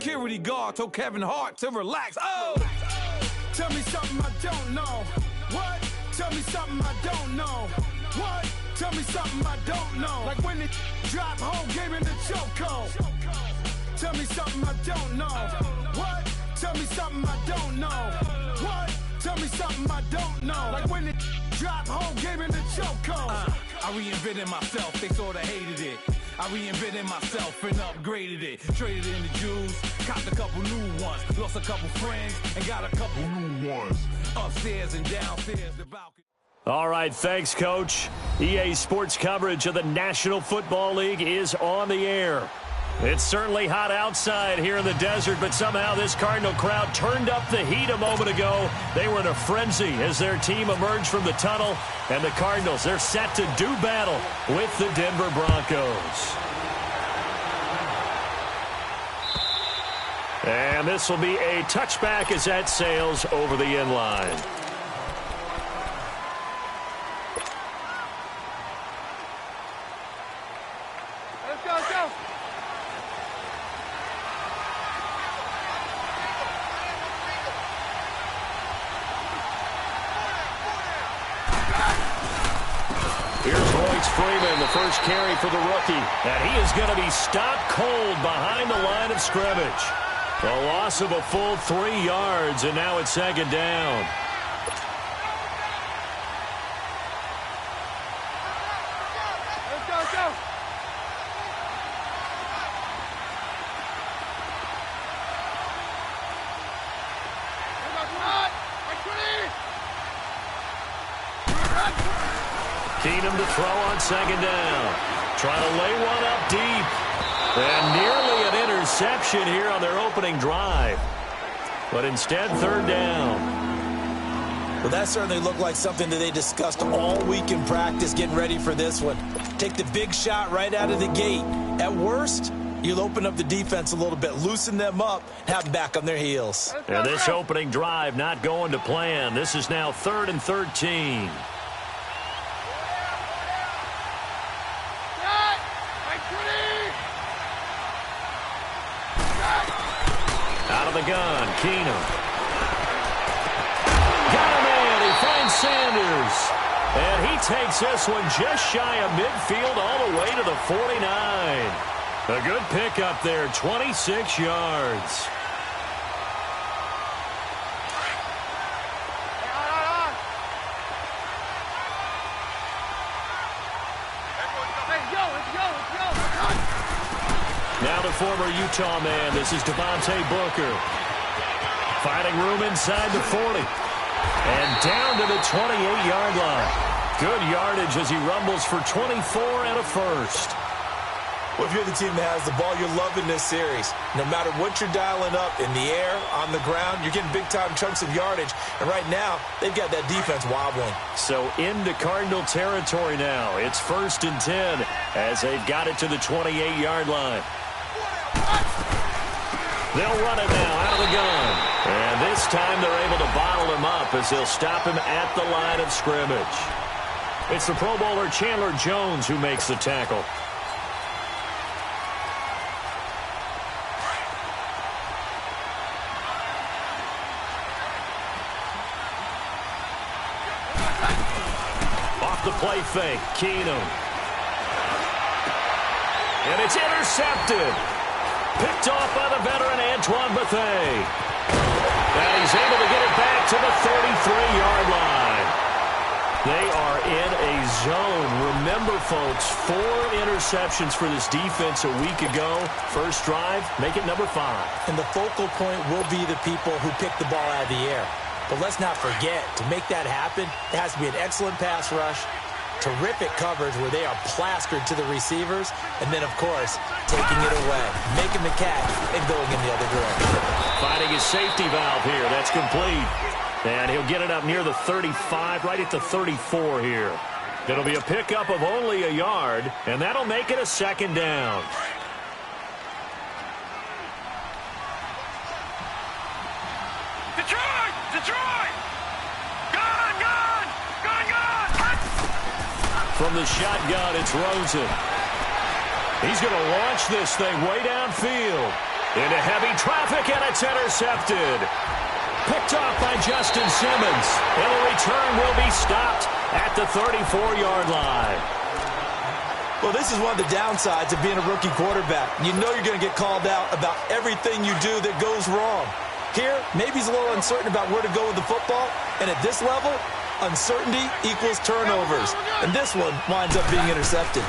security guard told Kevin Hart to relax. Oh! Tell me something I don't know. What? Tell me something I don't know. What? Tell me something I don't know. Like when it drop whole game in the chokehold. Tell me something I don't know. What? Tell me something I don't know. What? Tell me something I don't know. Like when it drop whole game in the chokehold. I reinvented myself, they sorta hated it. I reinvented myself and upgraded it. Traded in the Jews, copped a couple new ones. Lost a couple friends and got a couple new ones. Upstairs and downstairs, the balcony. All right, thanks, Coach. EA Sports coverage of the National Football League is on the air. It's certainly hot outside here in the desert, but somehow this Cardinal crowd turned up the heat a moment ago. They were in a frenzy as their team emerged from the tunnel, and the Cardinals, they're set to do battle with the Denver Broncos. And this will be a touchback as that sails over the end line. Freeman, the first carry for the rookie. And he is going to be stopped cold behind the line of scrimmage. A loss of a full 3 yards, and now it's second down. Keenum to throw on second down. Trying to lay one up deep. And nearly an interception here on their opening drive. But instead, third down. Well, that certainly looked like something that they discussed all week in practice getting ready for this one. Take the big shot right out of the gate. At worst, you'll open up the defense a little bit, loosen them up, have them back on their heels. And this opening drive not going to plan. This is now 3rd and 13. Out of the gun, Keenum. Got him in. He finds Sanders. And he takes this one just shy of midfield all the way to the 49. A good pickup there, 26 yards. Now the former Utah man, this is Devontae Booker. Finding room inside the 40. And down to the 28-yard line. Good yardage as he rumbles for 24 and a first. Well, if you're the team that has the ball, you're loving this series. No matter what you're dialing up, in the air, on the ground, you're getting big-time chunks of yardage. And right now, they've got that defense wobbling. So into Cardinal territory now. It's 1st and 10 as they've got it to the 28-yard line. They'll run it now out of the gun. And this time they're able to bottle him up as they'll stop him at the line of scrimmage. It's the Pro Bowler Chandler Jones who makes the tackle. Off the play fake, Keenum. And it's intercepted. Picked off by the veteran Antoine Bethea. And he's able to get it back to the 33-yard line. They are in a zone. Remember, folks, 4 interceptions for this defense a week ago. First drive, make it number 5. And the focal point will be the people who pick the ball out of the air. But let's not forget, to make that happen, it has to be an excellent pass rush, terrific coverage where they are plastered to the receivers, and then, of course, taking it away, making the catch, and going in the other direction. Finding his safety valve here. That's complete. And he'll get it up near the 35, right at the 34 here. It'll be a pickup of only a yard, and that'll make it a second down. Detroit! Detroit! Gone! Gone! Gone! Gone! From the shotgun, it's Rosen. He's going to launch this thing way downfield. Into heavy traffic, and it's intercepted. Picked off by Justin Simmons. And the return will be stopped at the 34-yard line. Well, this is one of the downsides of being a rookie quarterback. You know you're going to get called out about everything you do that goes wrong. Here, maybe he's a little uncertain about where to go with the football. And at this level, uncertainty equals turnovers. And this one winds up being intercepted.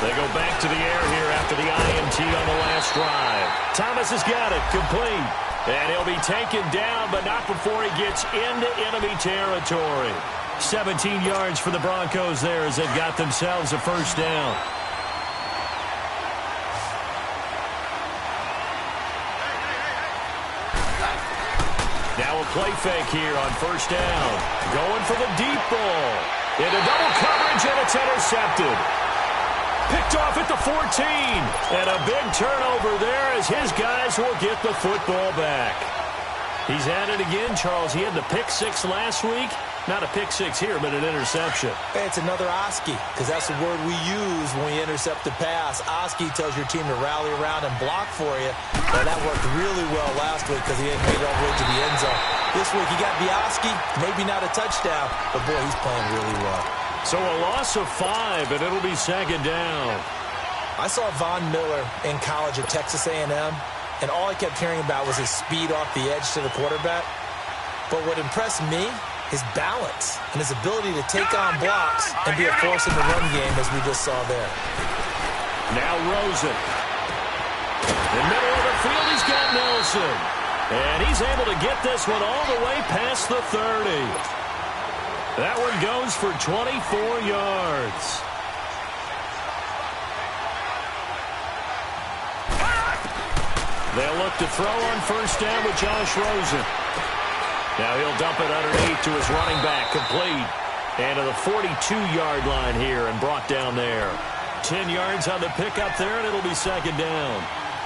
They go back to the air here after the INT on the last drive. Thomas has got it, complete. And he'll be taken down, but not before he gets into enemy territory. 17 yards for the Broncos there as they've got themselves a first down. Now a play fake here on first down. Going for the deep ball. Into double coverage, and it's intercepted. Picked off at the 14. And a big turnover there as his guys will get the football back. He's at it again, Charles. He had the pick six last week. Not a pick six here, but an interception. Hey, it's another Oski, because that's the word we use when we intercept the pass. Oski tells your team to rally around and block for you. Well, that worked really well last week because he hadn't made it all the way to the end zone. This week he got the Oski, maybe not a touchdown, but boy, he's playing really well. So a loss of 5, and it'll be second down. I saw Von Miller in college at Texas A&M, and all I kept hearing about was his speed off the edge to the quarterback. But what impressed me, his balance and his ability to take on blocks and be a force in the run game, as we just saw there. Now Rosen. In the middle of the field, he's got Nelson. And he's able to get this one all the way past the 30. That one goes for 24 yards. They'll look to throw on first down with Josh Rosen. Now he'll dump it underneath to his running back, complete. And to the 42-yard line here and brought down there. 10 yards on the pickup there, and it'll be second down.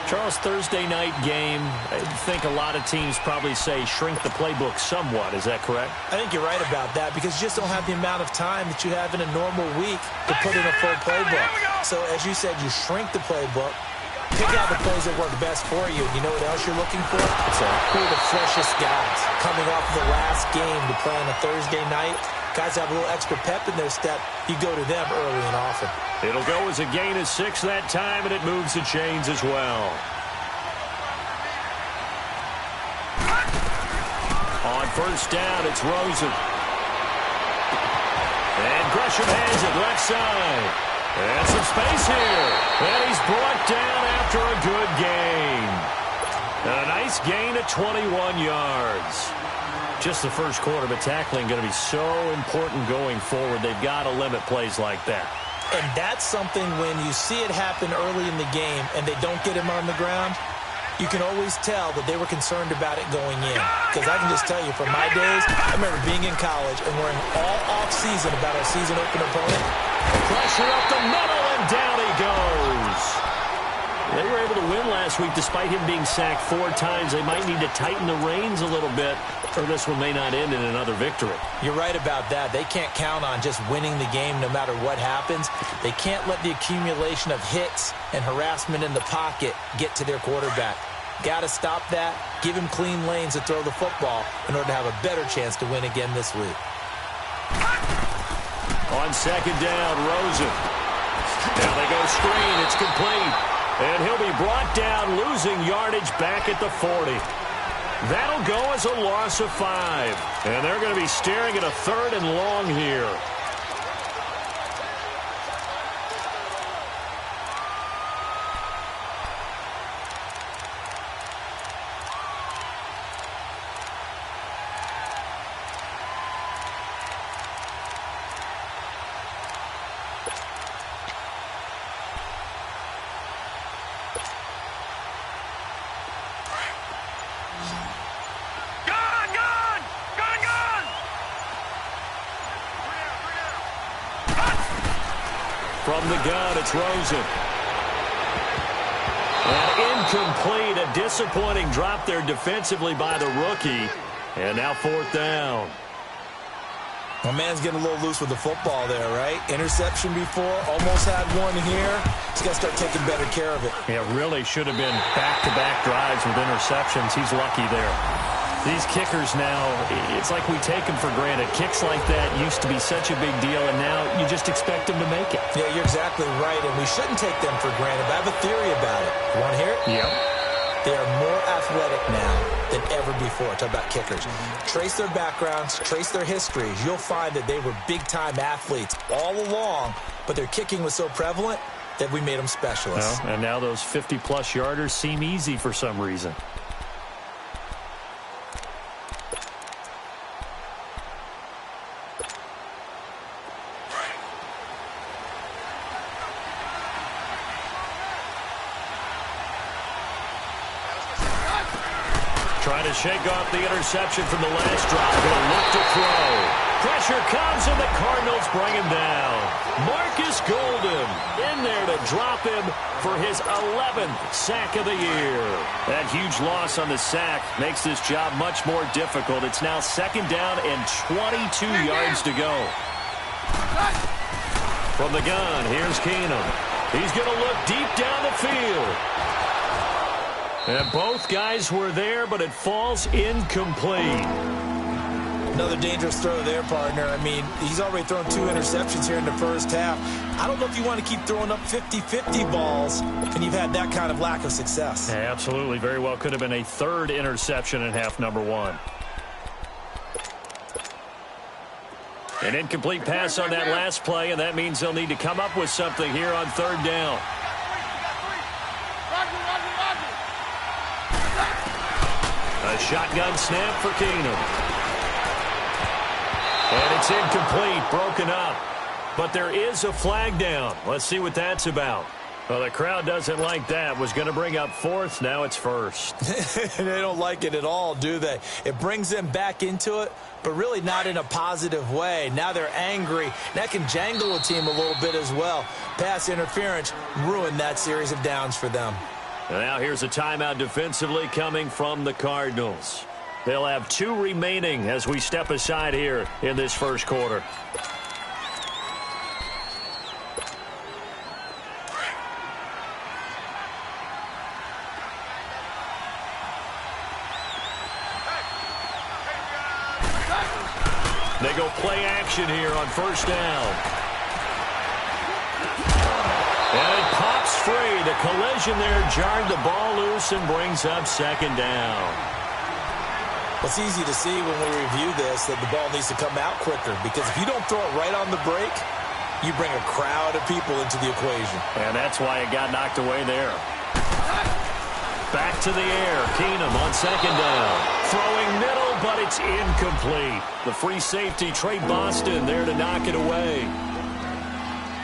Charles, Thursday night game, I think a lot of teams probably say shrink the playbook somewhat. Is that correct? I think you're right about that because you just don't have the amount of time that you have in a normal week to put in a full playbook. So as you said, you shrink the playbook, pick out the plays that work best for you. You know what else you're looking for? Who are the freshest guys coming off the last game to play on a Thursday night? Guys have a little extra pep in their step. You go to them early and often. It'll go as a gain of 6 that time, and it moves the chains as well. On first down, it's Rosen. And Gresham has it left side. And some space here. And he's brought down after a good gain. A nice gain of 21 yards. Just the first quarter, but tackling going to be so important going forward. They've got to limit plays like that. And that's something when you see it happen early in the game and they don't get him on the ground, you can always tell that they were concerned about it going in. Because I can just tell you, from my days, I remember being in college and worrying all off-season about our season-open opponent. Pressure up the middle, and down he goes. They were able to win last week despite him being sacked 4 times. They might need to tighten the reins a little bit, or this one may not end in another victory. You're right about that. They can't count on just winning the game no matter what happens. They can't let the accumulation of hits and harassment in the pocket get to their quarterback. Got to stop that, give him clean lanes to throw the football in order to have a better chance to win again this week. On second down, Rosen. Now they go screen. It's complete. And he'll be brought down, losing yardage back at the 40. That'll go as a loss of 5. And they're going to be staring at a 3rd and long here. From the gun, it's Rosen. And incomplete, a disappointing drop there defensively by the rookie. And now 4th down. My man's getting a little loose with the football there, right? Interception before, almost had one here. He's got to start taking better care of it. Yeah, really should have been back-to-back drives with interceptions. He's lucky there. These kickers now, it's like we take them for granted. Kicks like that used to be such a big deal, and now you just expect them to make it. Yeah, you're exactly right, and we shouldn't take them for granted. But I have a theory about it. You want to hear it? Yep. They are more athletic now than ever before. Talk about kickers. Trace their backgrounds, trace their histories. You'll find that they were big-time athletes all along, but their kicking was so prevalent that we made them specialists. Well, and now those 50-plus yarders seem easy for some reason. Trying to shake off the interception from the last drive. Going to look to throw. Pressure comes, and the Cardinals bring him down. Marcus Golden in there to drop him for his 11th sack of the year. That huge loss on the sack makes this job much more difficult. It's now 2nd down and 22 yards to go. From the gun, here's Keenum. He's going to look deep down the field. And both guys were there, but it falls incomplete. Another dangerous throw there, partner. I mean, he's already thrown 2 interceptions here in the first half. I don't know if you want to keep throwing up 50-50 balls, and you've had that kind of lack of success. Yeah, absolutely. Very well could have been a 3rd interception in half number 1. An incomplete pass on that last play, and that means they'll need to come up with something here on 3rd down. A shotgun snap for Keenum. And it's incomplete, broken up. But there is a flag down. Let's see what that's about. Well, the crowd doesn't like that. Was going to bring up 4th. Now it's 1st. They don't like it at all, do they? It brings them back into it, but really not in a positive way. Now they're angry. That can jangle a team a little bit as well. Pass interference ruined that series of downs for them. And now here's a timeout defensively coming from the Cardinals. They'll have 2 remaining as we step aside here in this first quarter. They go play action here on 1st down. And it pops free. The collision there jarred the ball loose and brings up 2nd down. It's easy to see when we review this that the ball needs to come out quicker, because if you don't throw it right on the break, you bring a crowd of people into the equation. And that's why it got knocked away there. Back to the air. Keenum on 2nd down. Throwing middle, but it's incomplete. The free safety, Trey Boston, there to knock it away.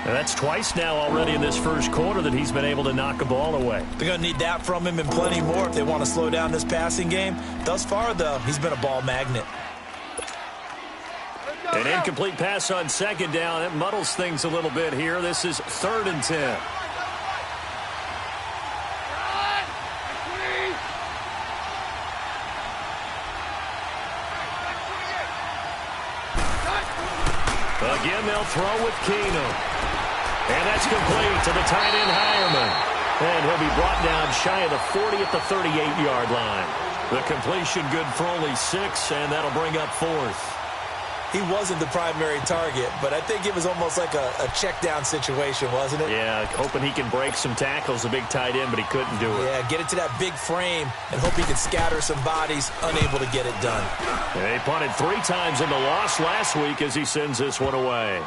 And that's twice now already in this first quarter that he's been able to knock a ball away. They're going to need that from him and plenty more if they want to slow down this passing game. Thus far, though, he's been a ball magnet. An incomplete pass on 2nd down. It muddles things a little bit here. This is 3rd and 10. Again, they'll throw with Keenum. And that's complete to the tight end, Hireman. And he'll be brought down shy of the 40 at the 38-yard line. The completion good for only 6, and that'll bring up 4th. He wasn't the primary target, but I think it was almost like a check-down situation, wasn't it? Yeah, hoping he can break some tackles, a big tight end, but he couldn't do it. Yeah, get it to that big frame and hope he can scatter some bodies, unable to get it done. And he punted 3 times in the loss last week as he sends this one away.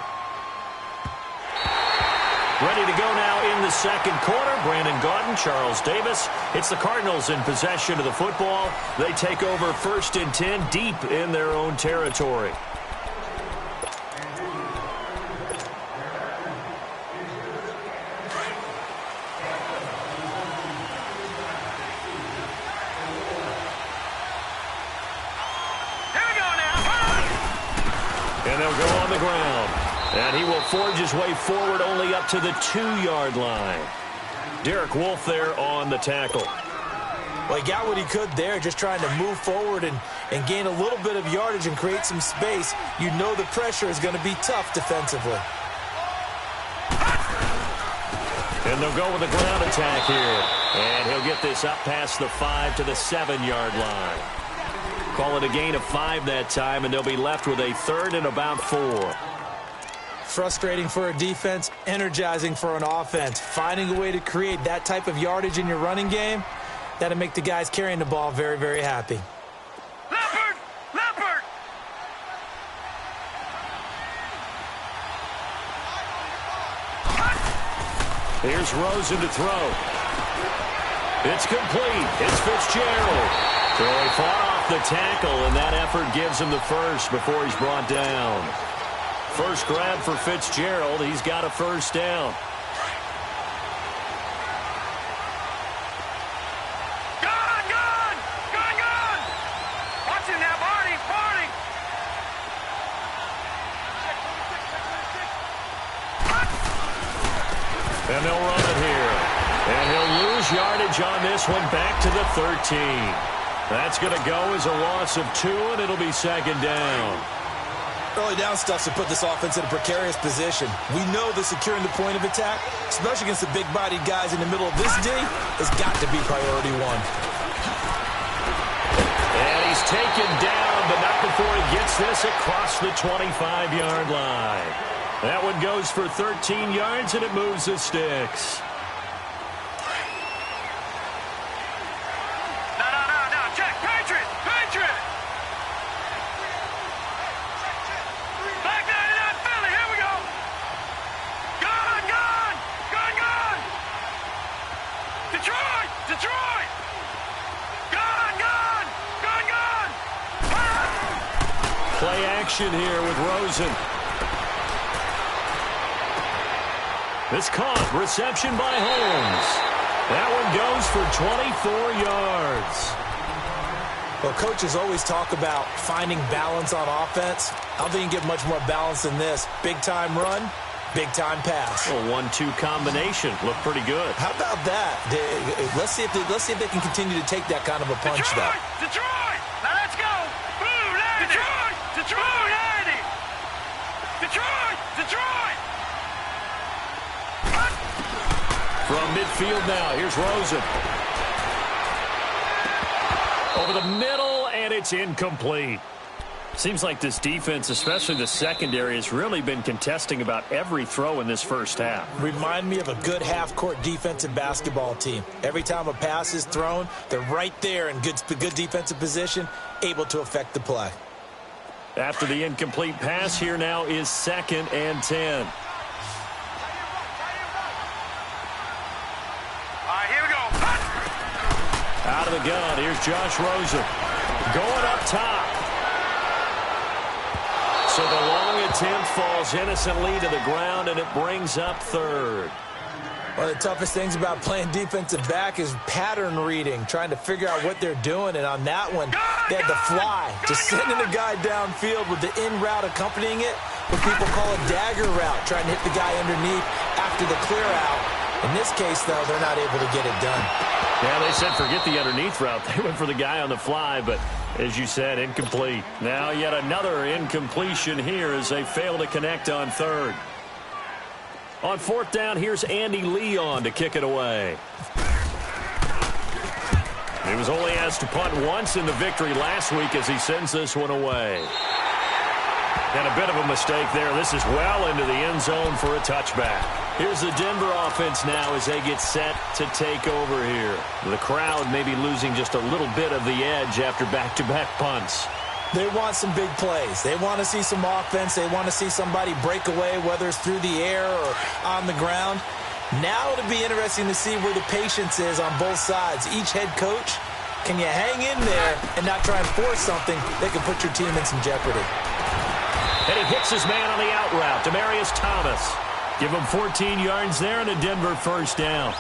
Ready to go now in the second quarter. Brandon Gaudin, Charles Davis. It's the Cardinals in possession of the football. They take over 1st and 10 deep in their own territory. And they'll go on the ground. And he will forge his way forward only up to the 2-yard line. Derek Wolfe there on the tackle. Well, he got what he could there, just trying to move forward and gain a little bit of yardage and create some space. You know the pressure is going to be tough defensively. And they'll go with the ground attack here. And he'll get this up past the 5 to the 7-yard line. Call it a gain of 5 that time, and they'll be left with a 3rd and about 4. Frustrating for a defense, energizing for an offense. Finding a way to create that type of yardage in your running game, that'll make the guys carrying the ball very, very happy. Leopard! Leopard! Here's Rosen to throw. It's complete. It's Fitzgerald. So he fought off the tackle, and that effort gives him the first before he's brought down. First grab for Fitzgerald. He's got a first down. Gone! Gone! Gone! Gone! Watch him now, Barney! Barney! And they'll run it here. And he'll lose yardage on this one back to the 13. That's going to go as a loss of 2, and it'll be 2nd down. Early down stuffs to put this offense in a precarious position. We know that securing the point of attack, especially against the big-bodied guys in the middle of this D, has got to be priority 1. And he's taken down, but not before he gets this across the 25-yard line. That one goes for 13 yards, and it moves the sticks. No. Check. Patriot! Patriot! Back 99 Philly. Here we go. Gone! Gone! Gone! Gone! Detroit! Detroit! Gone! Gone! Gone! Gone! Ah! Play action here with Rosen. It's caught. Reception by Holmes. That one goes for 24 yards. Well, coaches always talk about finding balance on offense. I don't think you can get much more balance than this. Big-time run, big-time pass. A 1-2 combination. Looked pretty good. How about that? Let's see if they can continue to take that kind of a punch, though. Detroit! Now let's go! Boom, Andy! Detroit! Detroit! Andy! Detroit! Detroit! From midfield now, here's Rosen. Over the middle, and it's incomplete. Seems like this defense, especially the secondary, has really been contesting about every throw in this first half. Remind me of a good half-court defensive basketball team. Every time a pass is thrown, they're right there in good defensive position, able to affect the play. After the incomplete pass, here now is 2nd and 10. Out of the gun, here's Josh Rosen. Going up top. So the long attempt falls innocently to the ground, and it brings up 3rd. One of the toughest things about playing defensive back is pattern reading, trying to figure out what they're doing. And on that one, they had to fly, just sending a guy downfield with the in route accompanying it, what people call a dagger route, trying to hit the guy underneath after the clear out. In this case, though, they're not able to get it done. Yeah, they said forget the underneath route. They went for the guy on the fly, but as you said, incomplete. Now yet another incompletion here as they fail to connect on 3rd. On 4th down, here's Andy Leon to kick it away. He was only asked to punt once in the victory last week as he sends this one away. And a bit of a mistake there. This is well into the end zone for a touchback. Here's the Denver offense now as they get set to take over here. The crowd may be losing just a little bit of the edge after back-to-back punts. They want some big plays. They want to see some offense. They want to see somebody break away, whether it's through the air or on the ground. Now it'll be interesting to see where the patience is on both sides. Each head coach, can you hang in there and not try and force something that can put your team in some jeopardy? And he hits his man on the out route, Demaryius Thomas. Give him 14 yards there and a Denver first down.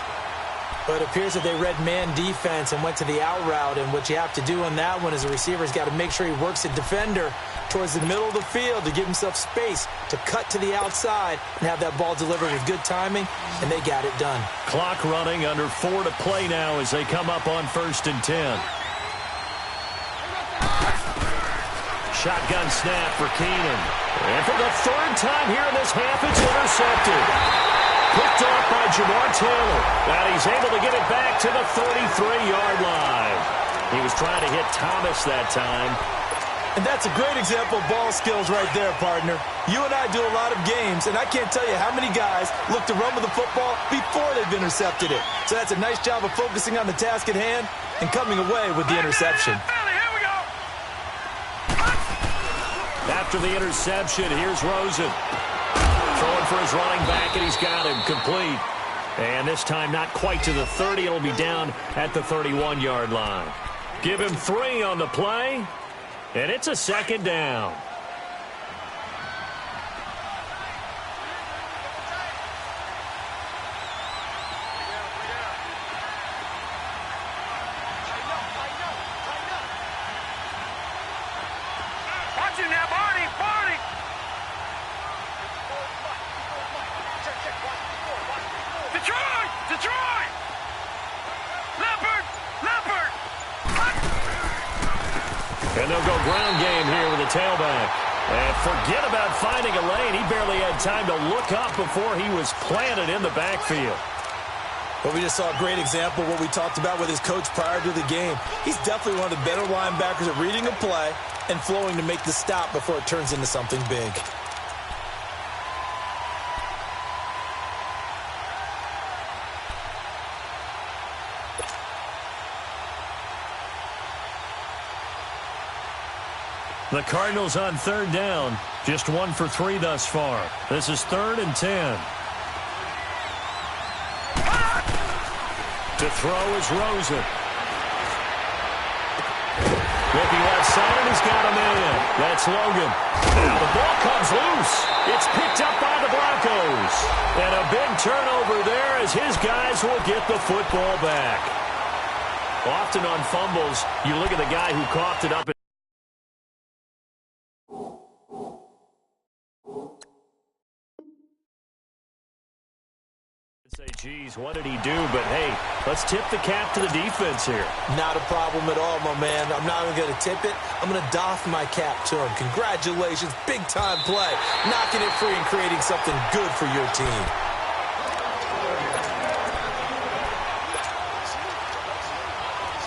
But it appears that they read man defense and went to the out route, and what you have to do on that one is the receiver's got to make sure he works the defender towards the middle of the field to give himself space to cut to the outside and have that ball delivered with good timing, and they got it done. Clock running, under 4 to play now as they come up on 1st and 10. Shotgun snap for Keenan. And for the 3rd time here in this half, it's intercepted. Picked off by Jenopoly, and he's able to get it back to the 33-yard line. He was trying to hit Thomas that time. And that's a great example of ball skills right there, partner. You and I do a lot of games, and I can't tell you how many guys look to run with the football before they've intercepted it. So that's a nice job of focusing on the task at hand and coming away with the interception. After the interception, here's Rosen. Throwing for his running back, and he's got him complete. And this time not quite to the 30. It'll be down at the 31-yard line. Give him 3 on the play, and it's a 2nd down. Watch him now, Barney! Detroit! Detroit! Leopard! And they'll go ground game here with the tailback. And forget about finding a lane. He barely had time to look up before he was planted in the backfield. Well, we just saw a great example of what we talked about with his coach prior to the game. He's definitely one of the better linebackers at reading a play and flowing to make the stop before it turns into something big. The Cardinals on 3rd down. Just 1 for 3 thus far. This is 3rd and 10. To throw is Rosen. Looking left side, and he's got him in. That's Logan. Now the ball comes loose. It's picked up by the Broncos. And a big turnover there as his guys will get the football back. Often on fumbles, you look at the guy who coughed it up. Say, geez, what did he do? But, hey, let's tip the cap to the defense here. Not a problem at all, my man. I'm not even going to tip it. I'm going to doff my cap to him. Congratulations. Big-time play. Knocking it free and creating something good for your team.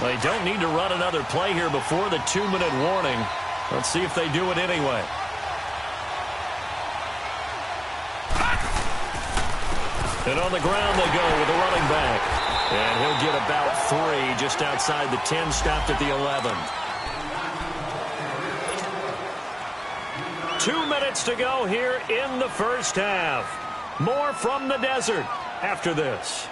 They don't need to run another play here before the 2-minute warning. Let's see if they do it anyway. And on the ground they go with the running back. And he'll get about 3 just outside the 10, stopped at the 11. 2 minutes to go here in the first half. More from the desert after this.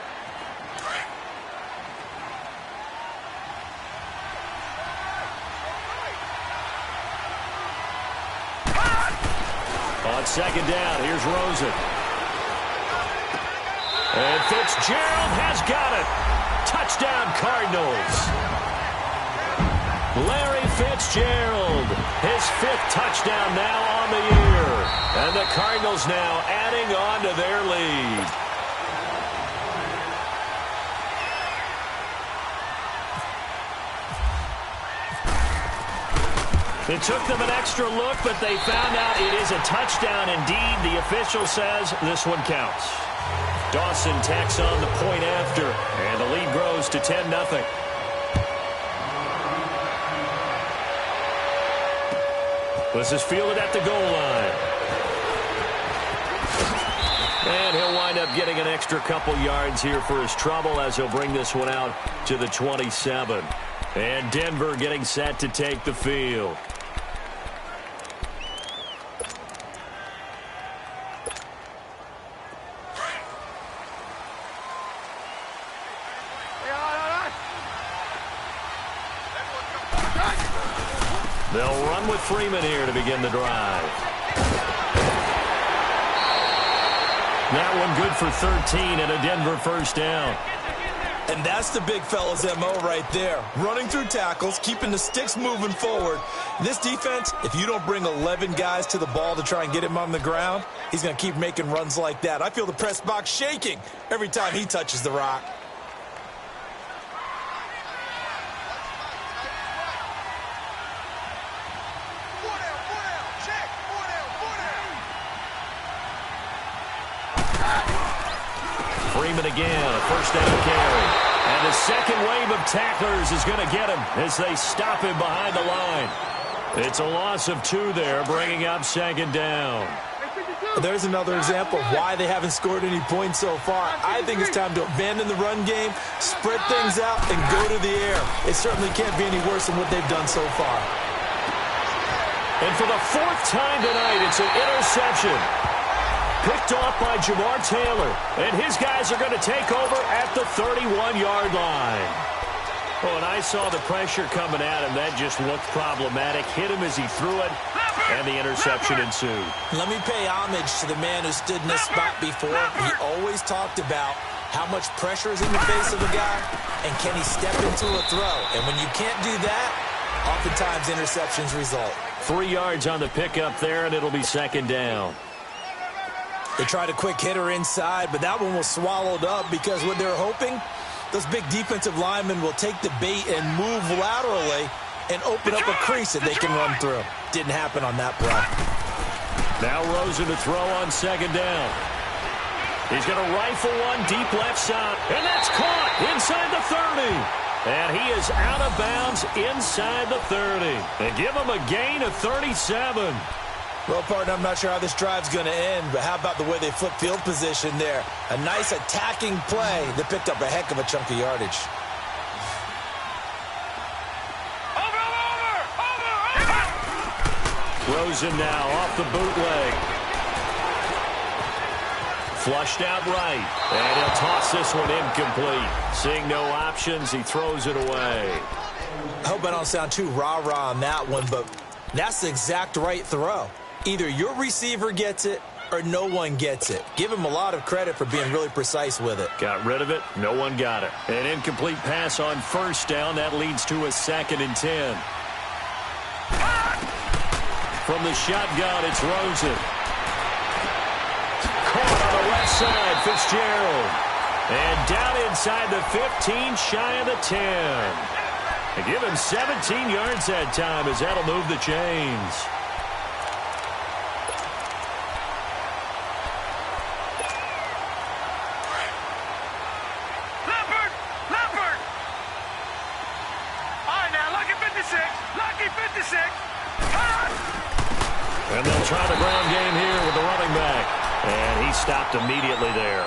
On 2nd down, here's Rosen. And Fitzgerald has got it. Touchdown, Cardinals. Larry Fitzgerald, his 5th touchdown now on the year. And the Cardinals now adding on to their lead. It took them an extra look, but they found out it is a touchdown indeed. The official says this one counts. Dawson tacks on the point after, and the lead grows to 10-0. This is fielded at the goal line. And he'll wind up getting an extra couple yards here for his trouble as he'll bring this one out to the 27. And Denver getting set to take the field. They'll run with Freeman here to begin the drive. That one good for 13 and a Denver first down. And that's the big fella's MO right there. Running through tackles, keeping the sticks moving forward. This defense, if you don't bring 11 guys to the ball to try and get him on the ground, he's going to keep making runs like that. I feel the press box shaking every time he touches the rock. Freeman again, a first down carry. And the second wave of tacklers is going to get him as they stop him behind the line. It's a loss of 2 there, bringing up second down. There's another example of why they haven't scored any points so far. I think it's time to abandon the run game, spread things out, and go to the air. It certainly can't be any worse than what they've done so far. And for the 4th time tonight, it's an interception. Picked off by Jamar Taylor. And his guys are going to take over at the 31-yard line. Oh, and I saw the pressure coming at him. That just looked problematic. Hit him as he threw it, and the interception ensued. Let me pay homage to the man who stood in this spot before. He always talked about how much pressure is in the face of a guy, and can he step into a throw. And when you can't do that, oftentimes interceptions result. 3 yards on the pickup there, and it'll be second down. They tried a quick hitter inside, but that one was swallowed up because what they're hoping, those big defensive linemen will take the bait and move laterally and open up a crease that they can run through. Didn't happen on that play. Now Rosen to throw on second down. He's going to rifle one deep left side, and that's caught inside the 30. And he is out of bounds inside the 30. They give him a gain of 37. Well, partner, I'm not sure how this drive's going to end, but how about the way they flip field position there? A nice attacking play that picked up a heck of a chunk of yardage. Over! Rosen now off the bootleg. Flushed out right. And he'll toss this one incomplete. Seeing no options, he throws it away. I hope I don't sound too rah-rah on that one, but that's the exact right throw. Either your receiver gets it or no one gets it. Give him a lot of credit for being really precise with it. Got rid of it. No one got it. An incomplete pass on first down. That leads to a 2nd and 10. From the shotgun, it's Rosen. Caught on the left side, Fitzgerald. And down inside the 15, shy of the 10. They give him 17 yards that time as that'll move the chains. And they'll try the ground game here with the running back. And he stopped immediately there.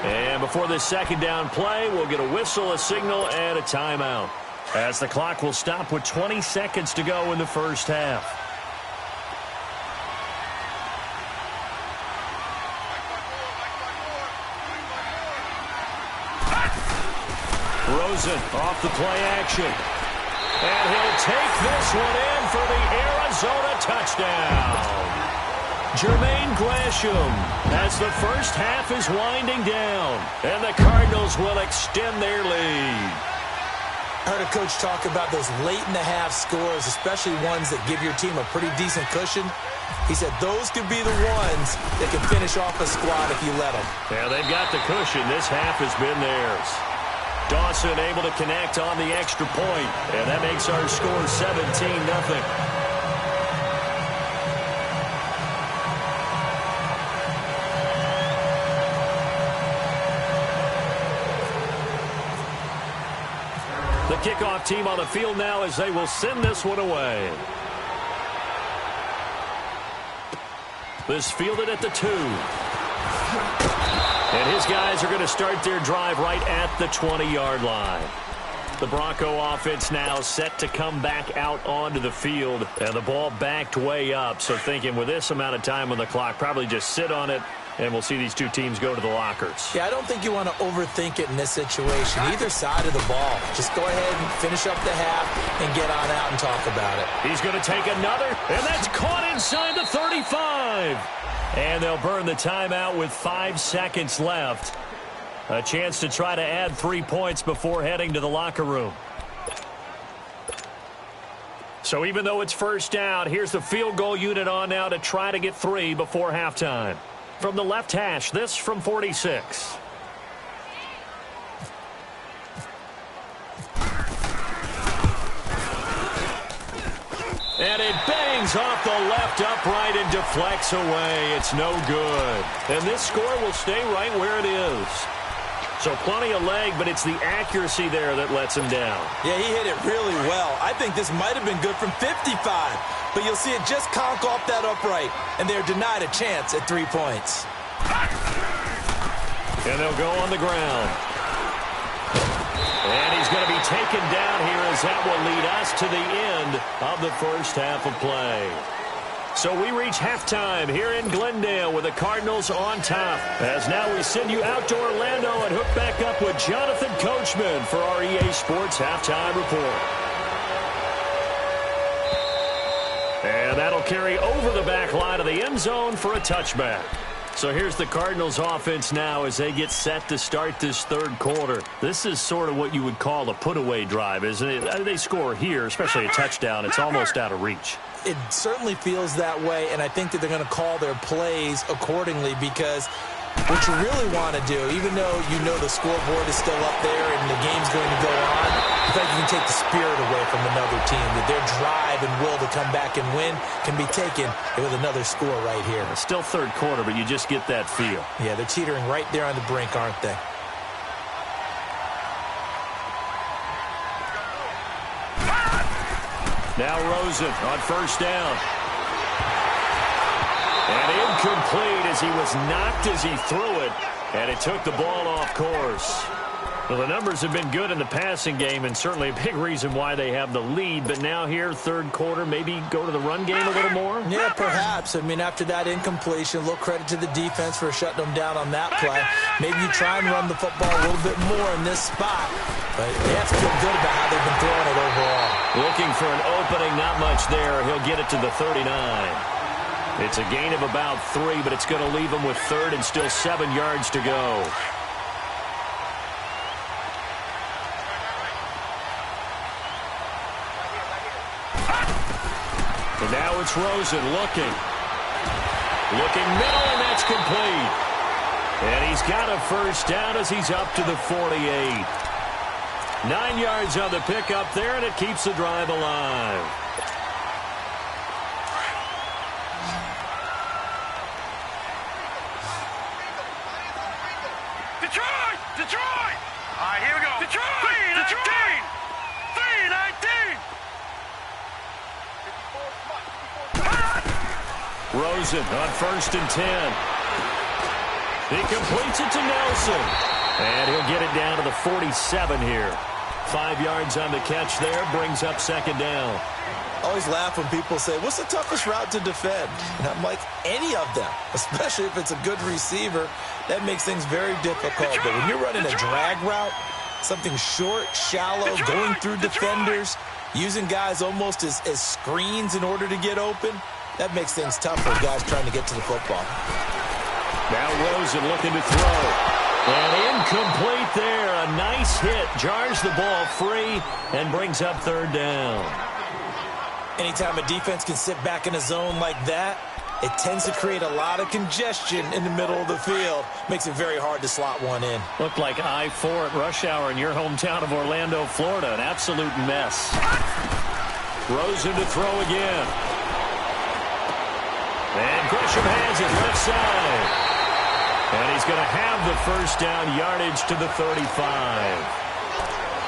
And before this second down play, we'll get a whistle, a signal, and a timeout, as the clock will stop with 20 seconds to go in the first half. Rosen off the play action. And he'll take this one in for the Arizona touchdown. Jermaine Gresham as the first half is winding down. And the Cardinals will extend their lead. I heard a coach talk about those late-in-the-half scores, especially ones that give your team a pretty decent cushion. He said those could be the ones that can finish off a squad if you let them. Yeah, they've got the cushion. This half has been theirs. Dawson able to connect on the extra point, and that makes our score 17-0. The kickoff team on the field now as they will send this one away. This fielded at the 2. And his guys are going to start their drive right at the 20-yard line. The Bronco offense now set to come back out onto the field. And the ball backed way up. So thinking with this amount of time on the clock, probably just sit on it, and we'll see these two teams go to the lockers. Yeah, I don't think you want to overthink it in this situation. Either side of the ball. Just go ahead and finish up the half and get on out and talk about it. He's going to take another, and that's caught inside the 35. And they'll burn the timeout with 5 seconds left. A chance to try to add 3 points before heading to the locker room. So even though it's first down, here's the field goal unit on now to try to get 3 before halftime. From the left hash, this from 46. And it bangs off the left upright and deflects away. It's no good. And this score will stay right where it is. So plenty of leg, but it's the accuracy there that lets him down. Yeah, he hit it really well. I think this might have been good from 55. But you'll see it just conk off that upright. And they're denied a chance at 3 points. And they'll go on the ground. And he's going to be taken down here as that will lead us to the end of the first half of play. So we reach halftime here in Glendale with the Cardinals on top. As now we send you out to Orlando and hook back up with Jonathan Coachman for our EA Sports Halftime Report. And that'll carry over the back line of the end zone for a touchback. So here's the Cardinals offense now as they get set to start this third quarter. This is sort of what you would call a put-away drive, isn't it? They score here, especially a touchdown. It's almost out of reach. It certainly feels that way, and I think that they're going to call their plays accordingly because what you really want to do, even though you know the scoreboard is still up there and the game's going to go on, I think you can take the spirit away from another team, that their drive and will to come back and win can be taken with another score right here. It's still third quarter, but you just get that feel. Yeah, they're teetering right there on the brink, aren't they? Now Rosen on first down. And incomplete as he was knocked as he threw it. And it took the ball off course. Well, the numbers have been good in the passing game and certainly a big reason why they have the lead. But now here, third quarter, maybe go to the run game a little more? Yeah, perhaps. I mean, after that incompletion, a little credit to the defense for shutting them down on that play. Maybe you try and run the football a little bit more in this spot. But they have to feel good about how they've been throwing it overall. Looking for an opening, not much there. He'll get it to the 39. It's a gain of about 3, but it's going to leave him with third and still 7 yards to go. And now it's Rosen looking. Looking middle, and that's complete. And he's got a first down as he's up to the 48. 9 yards on the pickup there, and it keeps the drive alive. Detroit! Detroit! All right, here we go. Detroit! 319! 319! Rosen on first and 10. He completes it to Nelson. And he'll get it down to the 47 here. 5 yards on the catch there, brings up second down. I always laugh when people say, what's the toughest route to defend? And I'm like, any of them, especially if it's a good receiver. That makes things very difficult. But when you're running a drag route, something short, shallow, going through defenders, using guys almost as screens in order to get open, that makes things tough for guys trying to get to the football. Now Rosen looking to throw. And incomplete there. A nice hit. Jars the ball free and brings up third down. Anytime a defense can sit back in a zone like that, it tends to create a lot of congestion in the middle of the field. Makes it very hard to slot one in. Looked like I-4 at rush hour in your hometown of Orlando, Florida. An absolute mess. Rosen to throw again. And Gresham has it left side. And he's going to have the first down, yardage to the 35.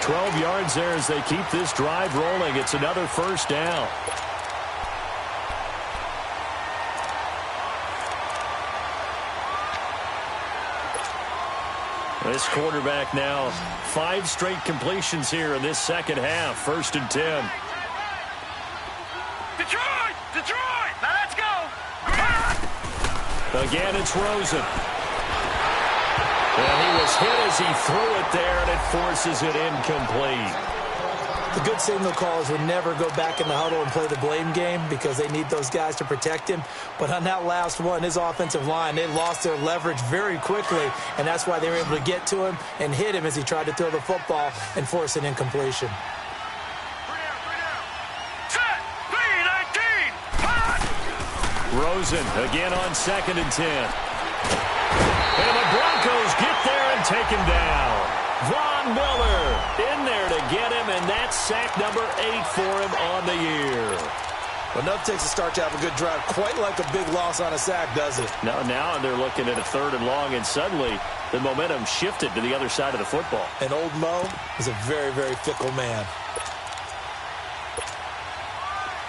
12 yards there as they keep this drive rolling. It's another first down. This quarterback now 5 straight completions here in this second half. First and 10. Detroit! Detroit! Now let's go! Again, it's Rosen. And he was hit as he threw it there, and it forces it incomplete. The good signal callers would never go back in the huddle and play the blame game because they need those guys to protect him. But on that last one, his offensive line, they lost their leverage very quickly, and that's why they were able to get to him and hit him as he tried to throw the football and force an incompletion. Set, 3-19, hot! Rosen again on 2nd and 10. And the Broncos get there and take him down. Von Miller in there to get him, and that's sack number 8 for him on the year. Well, enough takes a start to have a good drive. Quite like a big loss on a sack, does it? Now they're looking at a 3rd and long, and suddenly the momentum shifted to the other side of the football. And old Mo is a very, very fickle man.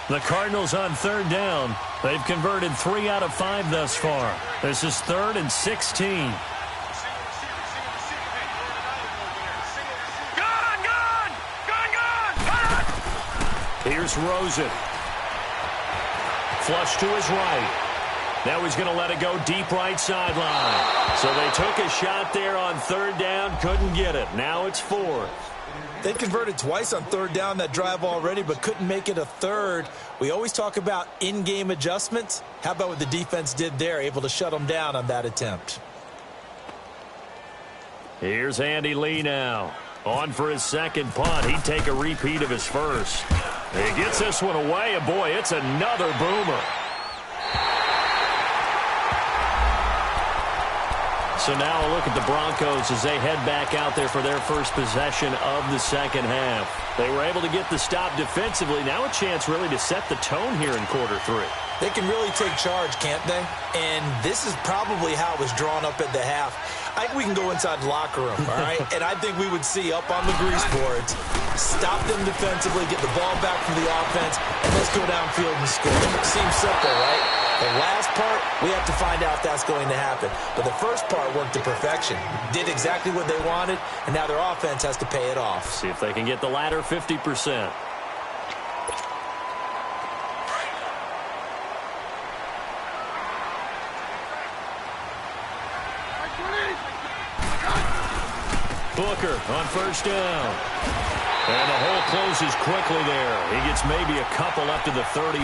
The Cardinals on 3rd down. They've converted 3 out of 5 thus far. This is 3rd and 16. Here's Rosen. Flush to his right. Now he's going to let it go deep right sideline. So they took a shot there on 3rd down, couldn't get it. Now it's 4th. They converted twice on 3rd down that drive already, but couldn't make it a 3rd. We always talk about in-game adjustments. How about what the defense did there, able to shut them down on that attempt? Here's Andy Lee now. On for his 2nd punt. He'd take a repeat of his 1st. He gets this one away, and boy, it's another boomer. So now a look at the Broncos as they head back out there for their first possession of the 2nd half. They were able to get the stop defensively. Now a chance really to set the tone here in quarter 3. They can really take charge, can't they? And this is probably how it was drawn up at the half. I think we can go inside the locker room, all right? And I think we would see up on the grease boards, stop them defensively, get the ball back from the offense, and let's go downfield and score. Seems simple, right? The last part, we have to find out if that's going to happen. But the first part worked to perfection. Did exactly what they wanted, and now their offense has to pay it off. See if they can get the latter 50%. Booker on 1st down. And the hole closes quickly there. He gets maybe a couple up to the 38.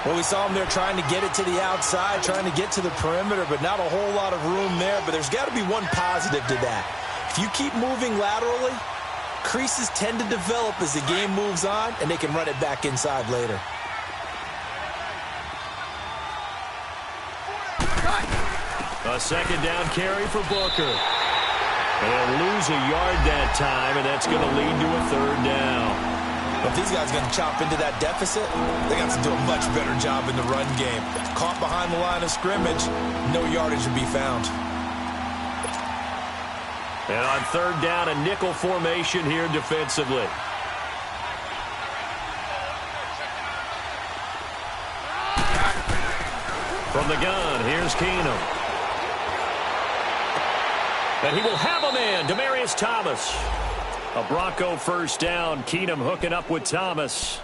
Well, we saw him there trying to get it to the outside, trying to get to the perimeter, but not a whole lot of room there. But there's got to be one positive to that. If you keep moving laterally, creases tend to develop as the game moves on, and they can run it back inside later. A 2nd down carry for Booker. They'll lose a yard that time, and that's going to lead to a 3rd down. But if these guys are going to chop into that deficit, they got to do a much better job in the run game. Caught behind the line of scrimmage, no yardage to be found. And on 3rd down, a nickel formation here defensively. From the gun, here's Keenum. And he will have a man, Demaryius Thomas. A Bronco 1st down. Keenum hooking up with Thomas.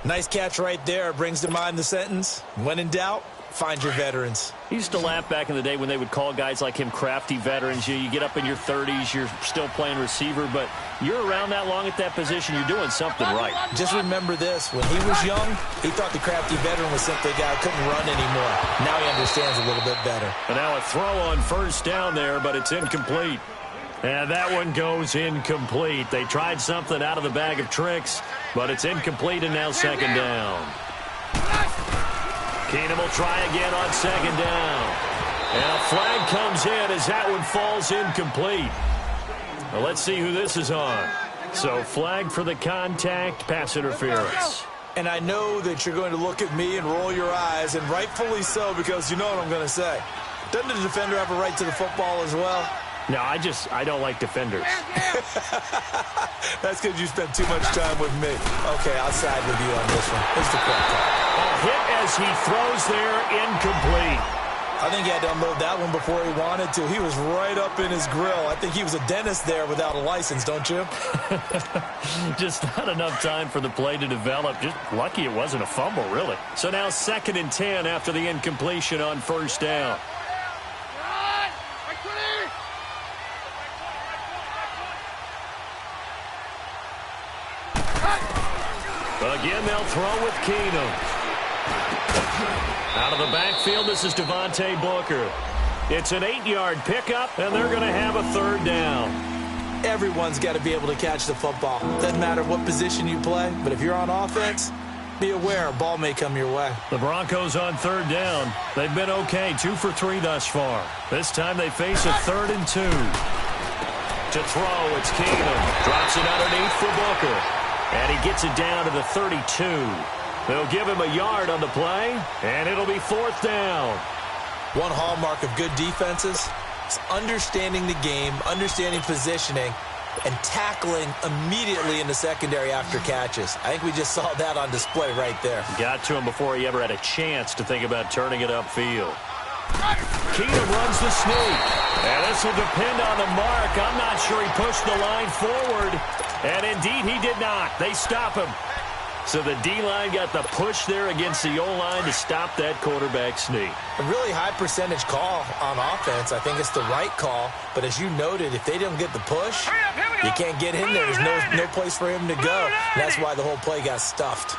Nice catch right there. Brings to mind the sentence, when in doubt, find your veterans. He used to laugh back in the day when they would call guys like him crafty veterans. You get up in your 30s, you're still playing receiver, but you're around that long at that position, you're doing something right. Just remember this. When he was young, he thought the crafty veteran was simply a guy who couldn't run anymore. Now he understands a little bit better. And now a throw on 1st down there, but it's incomplete. And that one goes incomplete. They tried something out of the bag of tricks, but it's incomplete, and now 2nd down. Keenum will try again on 2nd down. And a flag comes in as that one falls incomplete. Well, let's see who this is on. So flag for the contact, pass interference. And I know that you're going to look at me and roll your eyes, and rightfully so, because you know what I'm going to say. Doesn't the defender have a right to the football as well? No, I don't like defenders. That's because you spent too much time with me. Okay, I'll side with you on this one. Here's the correct call. A hit as he throws there, incomplete. I think he had to unload that one before he wanted to. He was right up in his grill. I think he was a dentist there without a license, don't you? Just not enough time for the play to develop. Just lucky it wasn't a fumble, really. So now 2nd and 10 after the incompletion on 1st down. Again, they'll throw with Keenum. Out of the backfield, this is Devontae Booker. It's an 8-yard pickup, and they're going to have a third down. Everyone's got to be able to catch the football. Doesn't matter what position you play, but if you're on offense, be aware a ball may come your way. The Broncos on third down. They've been okay, 2 for 3 thus far. This time they face a 3rd and 2. To throw, it's Keenum. Drops it underneath for Booker. And he gets it down to the 32. They'll give him a yard on the play, and it'll be 4th down. One hallmark of good defenses is understanding the game, understanding positioning, and tackling immediately in the secondary after catches. I think we just saw that on display right there. Got to him before he ever had a chance to think about turning it upfield. Keenum runs the sneak. And this will depend on the mark. I'm not sure he pushed the line forward. And indeed, he did not. They stop him. So the D-line got the push there against the O-line to stop that quarterback sneak. A really high percentage call on offense. I think it's the right call. But as you noted, if they don't get the push, you can't get in there. There's no place for him to go. And that's why the whole play got stuffed.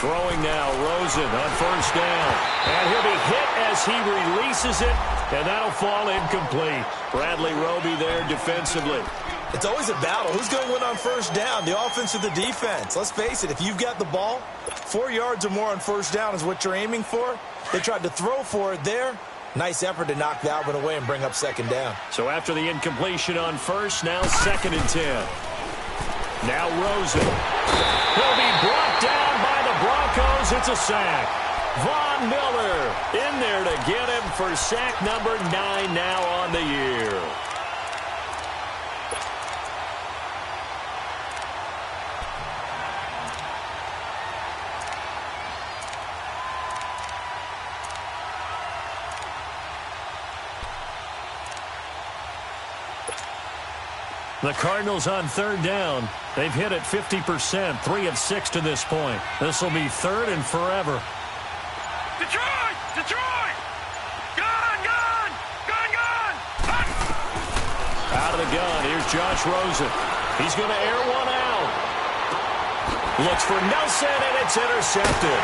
Throwing now, Rosen on first down. And he'll be hit as he releases it, and that'll fall incomplete. Bradley Roby there defensively. It's always a battle. Who's going to win on first down, the offense or the defense? Let's face it, if you've got the ball, 4 yards or more on first down is what you're aiming for. They tried to throw for it there. Nice effort to knock that one away and bring up second down. So after the incompletion on first, now 2nd and 10. Now Rosen. He'll be brought down by the Broncos. It's a sack. Von Miller in there to get him for sack number 9 now on the year. The Cardinals on third down. They've hit it 50%, 3 of 6 to this point. This will be 3rd and forever. Detroit! Detroit! Gun! Gun! Gun! Gun! Gun! Out of the gun, here's Josh Rosen. He's going to air one out. Looks for Nelson, and it's intercepted.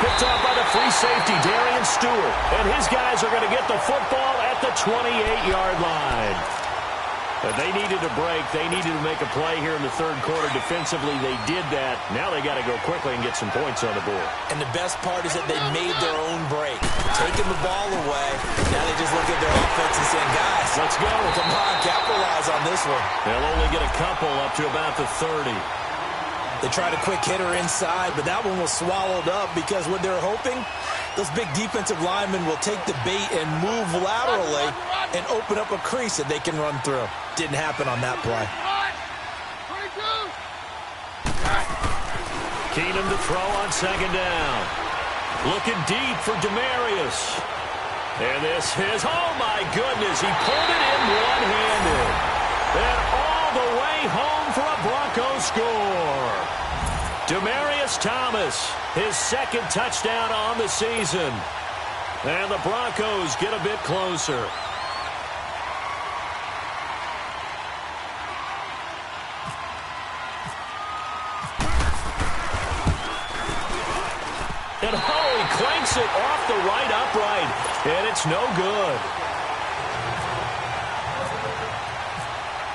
Picked off by the free safety, Darian Stewart. And his guys are going to get the football at the 28-yard line. But they needed a break. They needed to make a play here in the third quarter. Defensively, they did that. Now they got to go quickly and get some points on the board. And the best part is that they made their own break. Taking the ball away. Now they just look at their offense and saying, guys, let's go. Come on, capitalize on this one. They'll only get a couple up to about the 30. They tried a quick hitter inside, but that one was swallowed up because what they're hoping, those big defensive linemen will take the bait and move laterally and open up a crease that they can run through. Didn't happen on that play. Keenum to throw on second down. Looking deep for Demarius. And this is, oh my goodness, he pulled it in one-handed. And all the way home for a Broncos score. Demarius Thomas, his 2nd touchdown on the season. And the Broncos get a bit closer. And he clanks it off the right upright. And it's no good.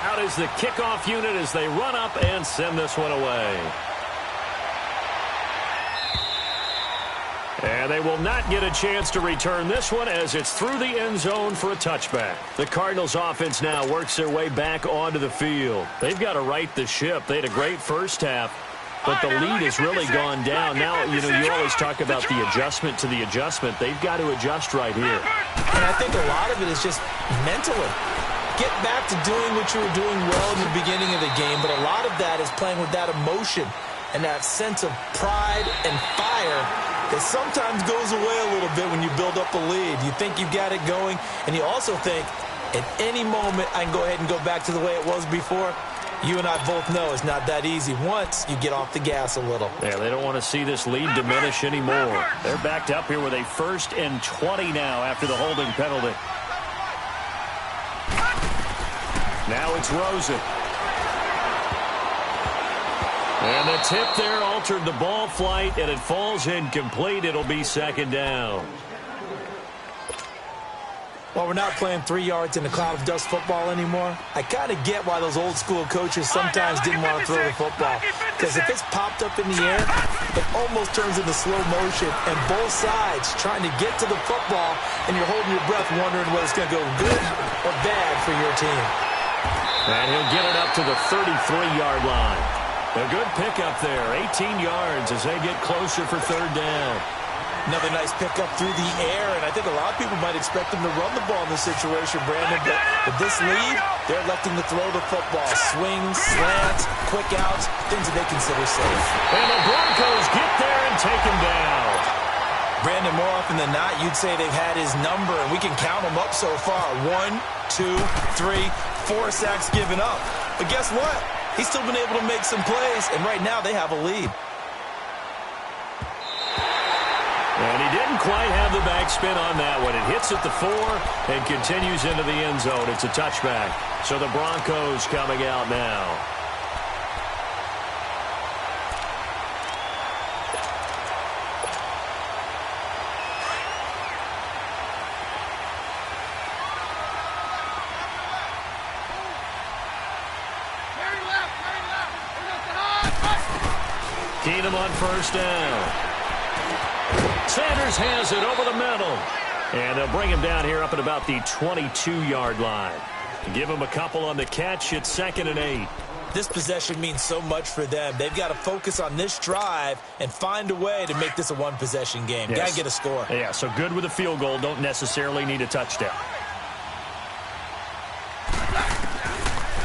Out is the kickoff unit as they run up and send this one away. And they will not get a chance to return this one as it's through the end zone for a touchback. The Cardinals offense now works their way back onto the field. They've got to right the ship. They had a great first half, but the lead has really gone down. Now, you always talk about the adjustment to the adjustment. They've got to adjust right here. And I think a lot of it is just mentally. Get back to doing what you were doing well in the beginning of the game, but a lot of that is playing with that emotion and that sense of pride and fire that sometimes goes away a little bit when you build up a lead. You think you've got it going, and you also think, at any moment, I can go ahead and go back to the way it was before. You and I both know it's not that easy once you get off the gas a little. Yeah, they don't want to see this lead diminish anymore. They're backed up here with a 1st and 20 now after the holding penalty. Now it's Rosen. And the tip there altered the ball flight, and it falls incomplete. It'll be 2nd down. Well, we're not playing 3 yards in a cloud of dust football anymore. I kind of get why those old school coaches sometimes didn't want to throw the football. Because if it's popped up in the air, it almost turns into slow motion, and both sides trying to get to the football, and you're holding your breath wondering whether it's going to go good or bad for your team. And he'll get it up to the 33-yard line. A good pickup there, 18 yards as they get closer for 3rd down. Another nice pickup through the air, and I think a lot of people might expect them to run the ball in this situation, Brandon, but with this lead, they're electing to throw the football. Swings, slants, quick outs, things that they consider safe. And the Broncos get there and take him down. Brandon, more often than not, you'd say they've had his number, and we can count them up so far. 1, 2, 3, 4 sacks given up. But guess what? He's still been able to make some plays, and right now they have a lead. And he didn't quite have the backspin on that one. It hits at the 4 and continues into the end zone. It's a touchback. So the Broncos coming out now. Keenum on 1st down. Sanders has it over the middle. And they'll bring him down here up at about the 22-yard line. Give him a couple on the catch. It's 2nd and 8. This possession means so much for them. They've got to focus on this drive and find a way to make this a one-possession game. Yes. Got to get a score. Yeah, so good with a field goal. Don't necessarily need a touchdown.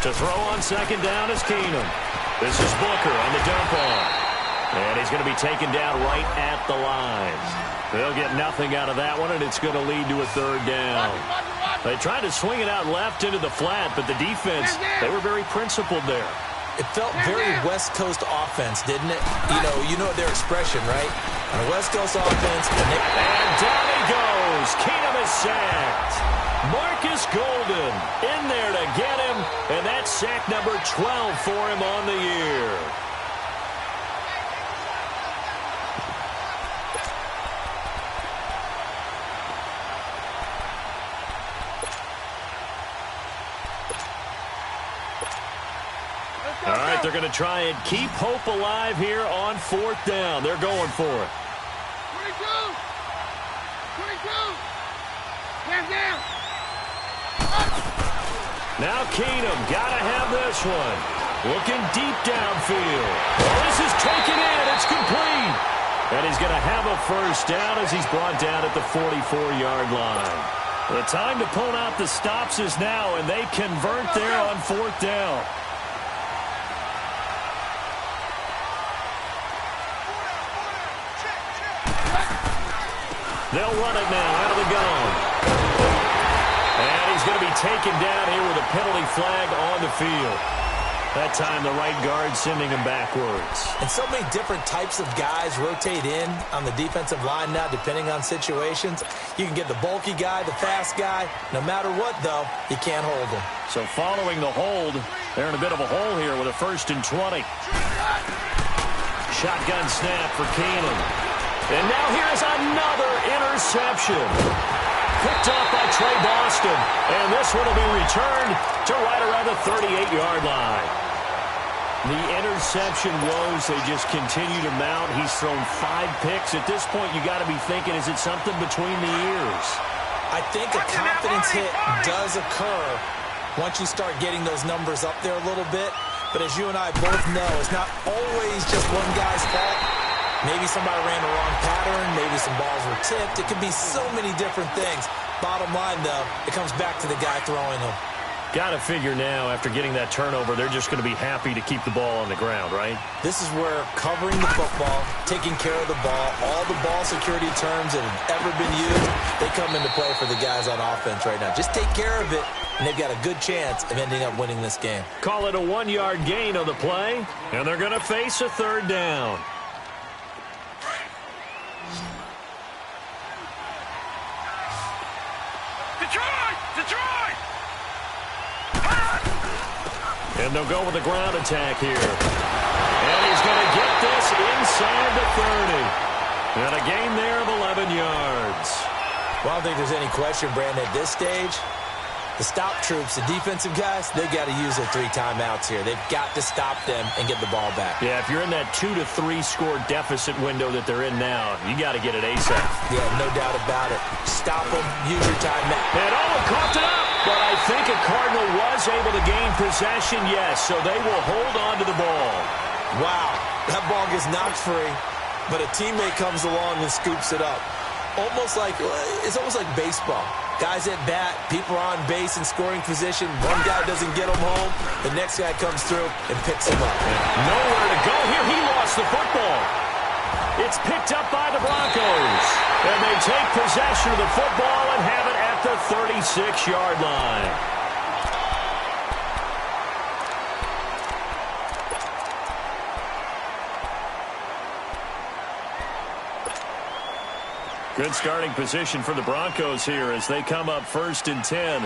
To throw on 2nd down is Keenum. This is Booker on the dump off. And he's going to be taken down right at the line. They'll get nothing out of that one, and it's going to lead to a 3rd down. They tried to swing it out left into the flat, but the defense, they were very principled there. It felt very West Coast offense, didn't it? You know their expression, right? On a West Coast offense. And down he goes. Keenum is sacked. Marcus Golden in there to get him, and that's sack number 12 for him on the year. All right, they're going to try and keep hope alive here on 4th down. They're going for it. 22. Hands down. Now Keenum got to have this one. Looking deep downfield. This is taken in. It's complete. And he's going to have a 1st down as he's brought down at the 44-yard line. The time to pull out the stops is now, and they convert there on 4th down. They'll run it now out of the gun. And he's going to be taken down here with a penalty flag on the field. That time the right guard sending him backwards. And so many different types of guys rotate in on the defensive line now depending on situations. You can get the bulky guy, the fast guy. No matter what, though, you can't hold him. So following the hold, they're in a bit of a hole here with a 1st and 20. Shotgun snap for Keenum. And now here's another interception. Picked off by Trey Boston. And this one will be returned to right around the 38-yard line. The interception woes, they just continue to mount. He's thrown 5 picks. At this point, you got to be thinking, is it something between the ears? I think a confidence hit does occur once you start getting those numbers up there a little bit. But as you and I both know, it's not always just one guy's fault. Maybe somebody ran the wrong pattern. Maybe some balls were tipped. It could be so many different things. Bottom line, though, it comes back to the guy throwing them. Got to figure now, after getting that turnover, they're just going to be happy to keep the ball on the ground, right? This is where covering the football, taking care of the ball, all the ball security terms that have ever been used, they come into play for the guys on offense right now. Just take care of it, and they've got a good chance of ending up winning this game. Call it a 1-yard gain on the play, and they're going to face a third down. Detroit! Detroit! And they'll go with the ground attack here. And he's going to get this inside the 30. And a gain there of 11 yards. Well, I don't think there's any question, Brandon, at this stage, the stop troops, the defensive guys, they've got to use their 3 timeouts here. They've got to stop them and get the ball back. Yeah, if you're in that 2 to 3 score deficit window that they're in now, you got to get it ASAP. Yeah, no doubt about it. Stop them, use your timeout. And coughed it up. But I think a Cardinal was able to gain possession, yes, so they will hold on to the ball. Wow, that ball gets knocked free, but a teammate comes along and scoops it up. It's almost like baseball. Guys at bat, people are on base in scoring position. One guy doesn't get them home. The next guy comes through and picks him up. Nowhere to go here. He lost the football. It's picked up by the Broncos. And they take possession of the football and have it at the 36-yard line. Good starting position for the Broncos here as they come up 1st and 10.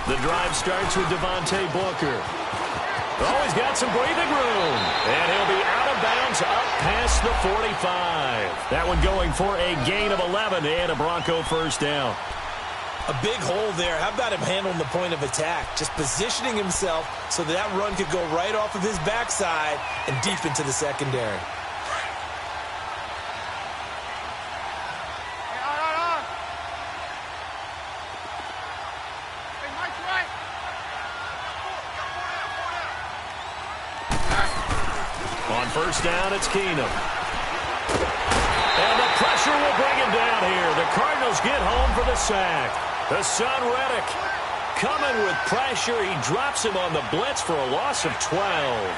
The drive starts with Devontae Booker. Oh, he's got some breathing room. And he'll be out of bounds up past the 45. That one going for a gain of 11 and a Bronco first down. A big hole there. How about him handling the point of attack? Just positioning himself so that run could go right off of his backside and deep into the secondary. On first down, it's Keenum. And the pressure will bring him down here. The Cardinals get home for the sack. The son Reddick coming with pressure. He drops him on the blitz for a loss of 12.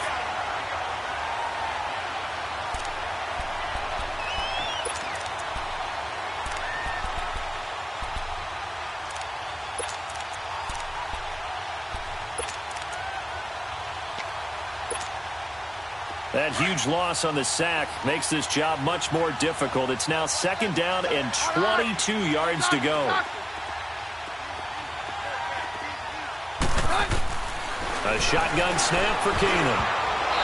That huge loss on the sack makes this job much more difficult. It's now 2nd down and 22 yards to go. A shotgun snap for Keenum.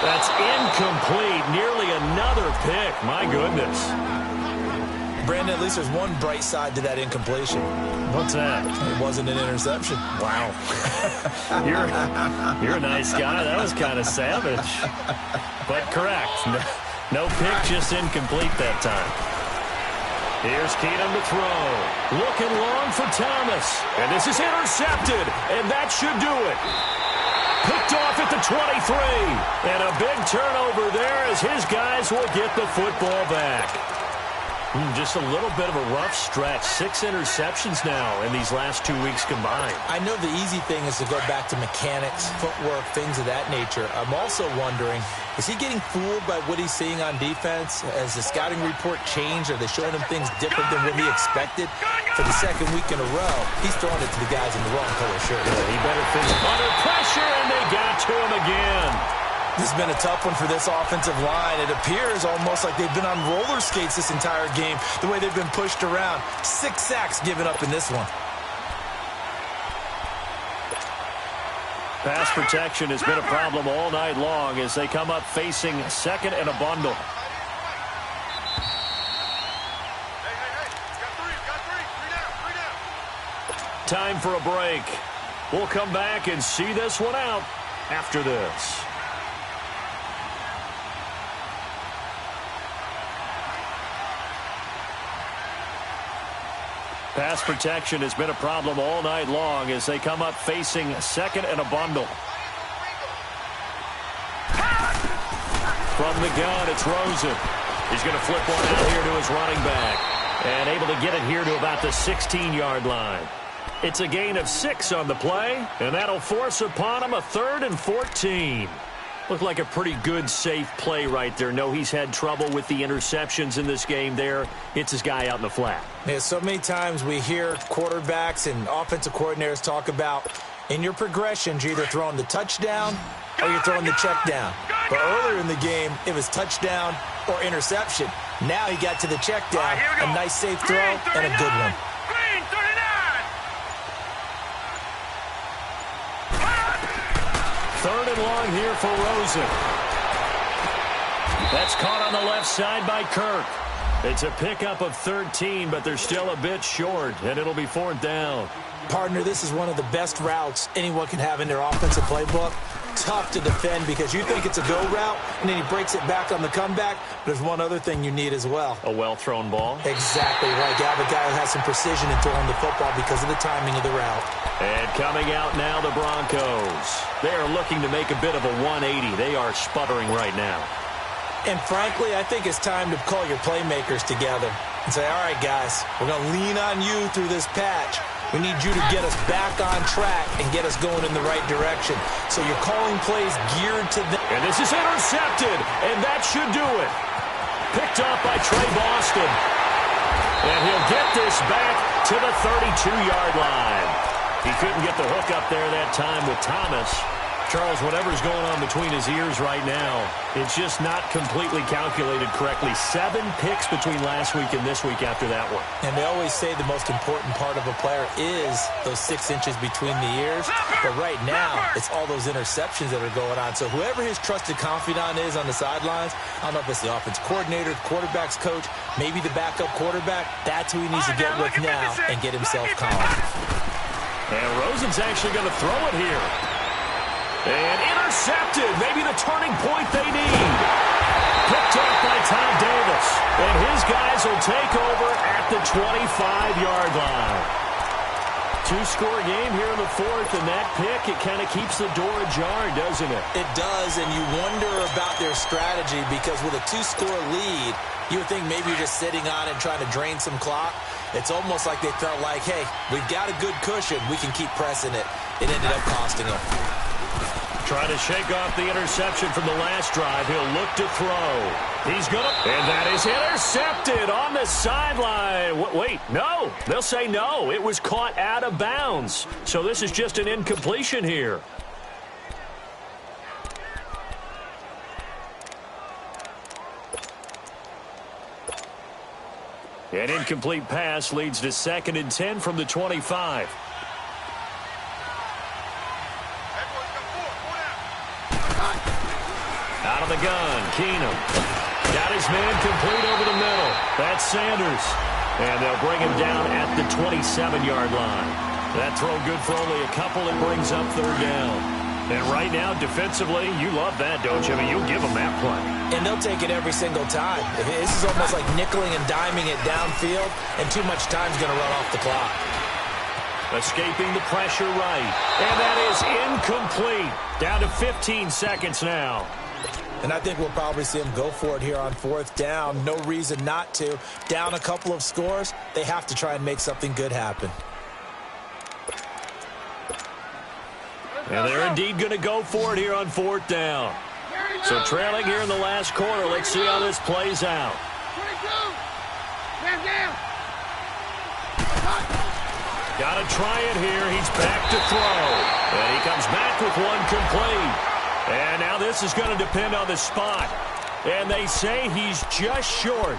That's incomplete. Nearly another pick. My goodness. Brandon, at least there's one bright side to that incompletion. What's that? It wasn't an interception. Wow. You're a nice guy. That was kind of savage. But correct. No pick, just incomplete that time. Here's Keenum to throw. Looking long for Thomas. And this is intercepted. And that should do it. Picked off at the 23. And a big turnover there as his guys will get the football back. Just a little bit of a rough stretch. 6 interceptions now in these last 2 weeks combined. I know the easy thing is to go back to mechanics, footwork, things of that nature. I'm also wondering, is he getting fooled by what he's seeing on defense? Has the scouting report changed? Are they showing him things different than what he expected? For the 2nd week in a row, he's throwing it to the guys in the wrong color shirt. Yeah, he better finish under pressure, and they got to him again. This has been a tough one for this offensive line. It appears almost like they've been on roller skates this entire game, the way they've been pushed around. 6 sacks given up in this one. Pass protection has been a problem all night long as they come up facing 2nd and a bundle. Time for a break. We'll come back and see this one out after this. Pass protection has been a problem all night long as they come up facing 2nd and a bundle. From the gun, it's Rosen. He's going to flip one out here to his running back. And able to get it here to about the 16-yard line. It's a gain of 6 on the play, and that'll force upon him a 3rd and 14. Looked like a pretty good, safe play right there. No, he's had trouble with the interceptions in this game there. Hits his guy out in the flat. Yeah, so many times we hear quarterbacks and offensive coordinators talk about in your progressions, you're either throwing the touchdown or you're throwing the check down. But earlier in the game, it was touchdown or interception. Now he got to the check down, a nice safe throw, and a good one. Green 39. Third and long here for Rosen. That's caught on the left side by Kirk. It's a pickup of 13, but they're still a bit short, and it'll be fourth down. Partner, this is one of the best routes anyone can have in their offensive playbook. Tough to defend because you think it's a go route, and then he breaks it back on the comeback. There's one other thing you need as well. A well-thrown ball. Exactly right. You have a guy who has some precision in throwing the football because of the timing of the route. And coming out now, the Broncos. They are looking to make a bit of a 180. They are sputtering right now. And frankly, I think it's time to call your playmakers together and say, all right, guys, we're going to lean on you through this patch. We need you to get us back on track and get us going in the right direction. So you're calling plays geared to them. And this is intercepted, and that should do it. Picked off by Trey Boston. And he'll get this back to the 32-yard line. He couldn't get the hook up there that time with Thomas. Charles, whatever's going on between his ears right now, it's just not completely calculated correctly. 7 picks between last week and this week after that one. And they always say the most important part of a player is those 6 inches between the ears. But right now, it's all those interceptions that are going on. So whoever his trusted confidant is on the sidelines, I don't know if it's the offense coordinator, the quarterback's coach, maybe the backup quarterback, that's who he needs to get with now and get himself calm. And Rosen's actually going to throw it here. And intercepted. Maybe the turning point they need. Picked up by Tom Davis. And his guys will take over at the 25-yard line. 2-score game here in the fourth, and that pick, it kind of keeps the door ajar, doesn't it? It does, and you wonder about their strategy because with a 2-score lead, you would think maybe you're just sitting on it trying to drain some clock. It's almost like they felt like, hey, we've got a good cushion. We can keep pressing it. It ended up costing them. Trying to shake off the interception from the last drive. He'll look to throw. He's going to... And that is intercepted on the sideline. Wait, no. They'll say no. It was caught out of bounds. So this is just an incompletion here. An incomplete pass leads to 2nd and 10 from the 25. Out of the gun, Keenum. Got his man complete over the middle. That's Sanders. And they'll bring him down at the 27-yard line. That throw good for only a couple. It brings up 3rd down. And right now, defensively, you love that, don't you? I mean, you'll give them that play. And they'll take it every single time. This is almost like nickeling and diming it downfield, and too much time's going to run off the clock. Escaping the pressure right. And that is incomplete. Down to 15 seconds now. And I think we'll probably see them go for it here on 4th down. No reason not to. Down a couple of scores, they have to try and make something good happen. And they're indeed going to go for it here on 4th down. So trailing here in the last quarter. Let's see how this plays out. Got to try it here. He's back to throw. And he comes back with one complete. And now this is going to depend on the spot. And they say he's just short.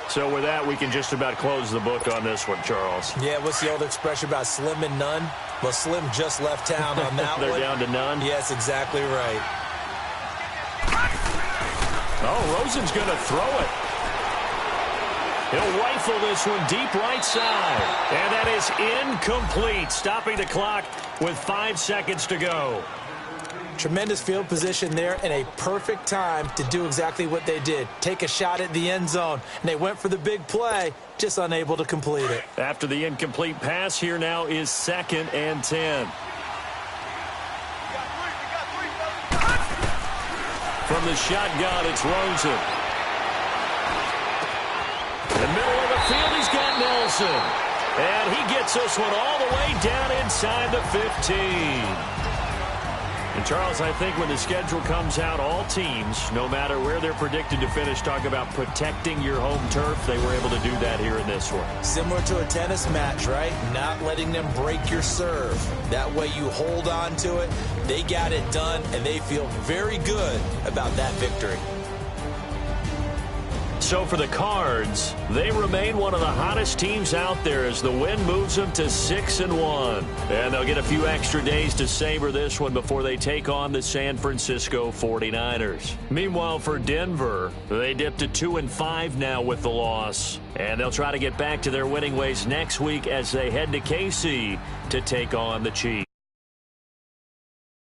So with that, we can just about close the book on this one, Charles. Yeah, what's the old expression about slim and none? Well, Slim just left town on that They're one. down to none? Yes, exactly right. Oh, Rosen's going to throw it. He'll rifle this one deep right side. And that is incomplete, stopping the clock with 5 seconds to go. Tremendous field position there and a perfect time to do exactly what they did. Take a shot at the end zone. And they went for the big play, just unable to complete it. After the incomplete pass, here now is 2nd and 10. From the shotgun, it's Rosen. In the middle of the field, he's got Nelson. And he gets this one all the way down inside the 15. And Charles, I think when the schedule comes out, all teams, no matter where they're predicted to finish, talk about protecting your home turf. They were able to do that here in this one. Similar to a tennis match, right? Not letting them break your serve. That way you hold on to it. They got it done, and they feel very good about that victory. So for the Cards, they remain one of the hottest teams out there as the win moves them to 6-1. And they'll get a few extra days to savor this one before they take on the San Francisco 49ers. Meanwhile, for Denver, they dipped to 2-5 now with the loss. And they'll try to get back to their winning ways next week as they head to KC to take on the Chiefs.